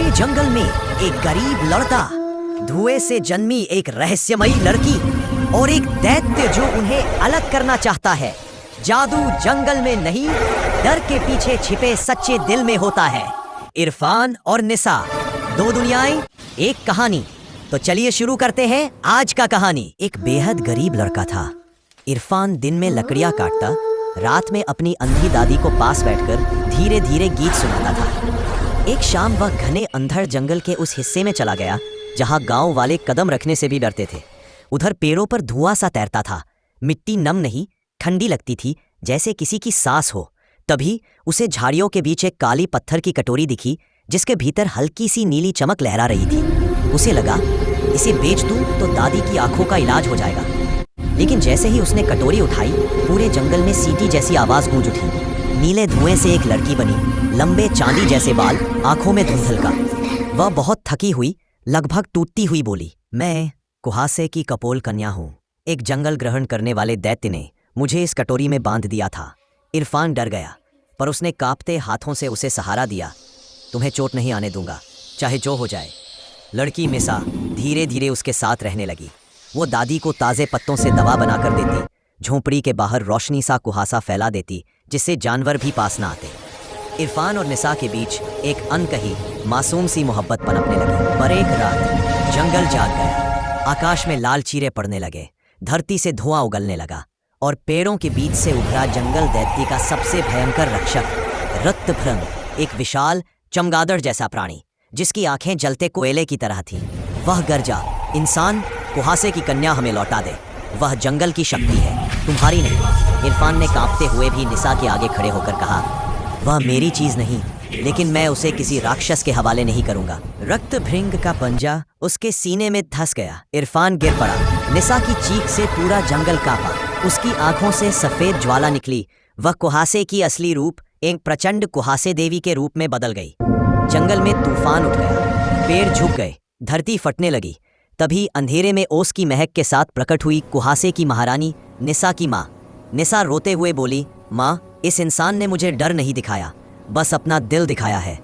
घने जंगल में एक गरीब लड़का, धुएं से जन्मी एक रहस्यमयी लड़की और एक दैत्य जो उन्हें अलग करना चाहता है। जादू जंगल में नहीं, डर के पीछे छिपे सच्चे दिल में होता है। इरफान और निसा, दो दुनियाएं, एक कहानी। तो चलिए शुरू करते हैं आज का कहानी। एक बेहद गरीब लड़का था। इरफान दिन में लकड़ियां काटता, रात में अपनी अंधी दादी को पास बैठकर धीरे धीरे गीत सुनाता था। एक शाम वह घने अंधड़ जंगल के उस हिस्से में चला गया जहां गांव वाले कदम रखने से भी डरते थे। उधर पेड़ों पर धुआं सा तैरता था। मिट्टी नम नहीं, ठंडी लगती थी, जैसे किसी की सांस हो। तभी उसे झाड़ियों के बीच एक काली पत्थर की कटोरी दिखी जिसके भीतर हल्की सी नीली चमक लहरा रही थी। उसे लगा, इसे बेच दूं तो दादी की आंखों का इलाज हो जाएगा। लेकिन जैसे ही उसने कटोरी उठाई, पूरे जंगल में सीटी जैसी आवाज गूंज उठी। नीले धुएं से एक लड़की बनी, लंबे चांदी जैसे बाल, आंखों में धुंधल का। वह बहुत थकी हुई, लगभग टूटती हुई बोली, मैं कुहासे की कपोल कन्या हूँ। एक जंगल ग्रहण करने वाले दैत्य ने मुझे इस कटोरी में बांध दिया था। इरफान डर गया, पर उसने कांपते हाथों से उसे सहारा दिया। तुम्हें चोट नहीं आने दूंगा, चाहे जो हो जाए। लड़की मिसा धीरे धीरे उसके साथ रहने लगी। वो दादी को ताज़े पत्तों से दवा बनाकर देती, झोंपड़ी के बाहर रोशनी सा कुहासा फैला देती जिससे जानवर भी पास ना आते। इरफान और निसा के बीच एक अनकही मासूम सी मोहब्बत पनपने लगी। पर एक रात जंगल जाग गया। आकाश में लाल चीरे पड़ने लगे, धरती से धुआं उगलने लगा और पेड़ों के बीच से उभरा जंगल दैत्य का सबसे भयंकर रक्षक, रक्तभृंग, एक विशाल चमगादड़ जैसा प्राणी जिसकी आंखें जलते कोयले की तरह थीं। वह गरजा, इंसान, कुहासे की कन्या हमें लौटा दे। वह जंगल की शक्ति है, तुम्हारी नहीं। इरफान ने कांपते हुए भी निसा के आगे खड़े होकर कहा, वह मेरी चीज नहीं, लेकिन मैं उसे किसी राक्षस के हवाले नहीं करूंगा। रक्तभृंग का पंजा उसके सीने में धंस गया। इरफान गिर पड़ा। निसा की चीख से पूरा जंगल कांपा। उसकी आंखों से सफेद ज्वाला निकली। वह कुहासे की असली रूप एक प्रचंड कुहासे देवी के रूप में बदल गई। जंगल में तूफान उठ गया, पेड़ झुक गए, धरती फटने लगी। तभी अंधेरे में ओस की महक के साथ प्रकट हुई कुहासे की महारानी, निसा की माँ। निसा रोते हुए बोली, माँ, इस इंसान ने मुझे डर नहीं दिखाया, बस अपना दिल दिखाया है।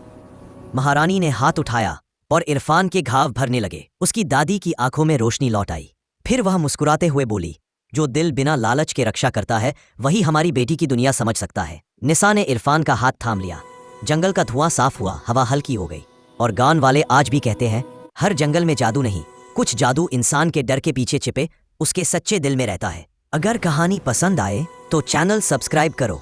महारानी ने हाथ उठाया और इरफान के घाव भरने लगे। उसकी दादी की आंखों में रोशनी लौट आई। फिर वह मुस्कुराते हुए बोली, जो दिल बिना लालच के रक्षा करता है वही हमारी बेटी की दुनिया समझ सकता है। निसा ने इरफान का हाथ थाम लिया। जंगल का धुआं साफ हुआ, हवा हल्की हो गई। और गांव वाले आज भी कहते हैं, हर जंगल में जादू नहीं, कुछ जादू इंसान के डर के पीछे छिपे उसके सच्चे दिल में रहता है। अगर कहानी पसंद आए तो चैनल सब्सक्राइब करो।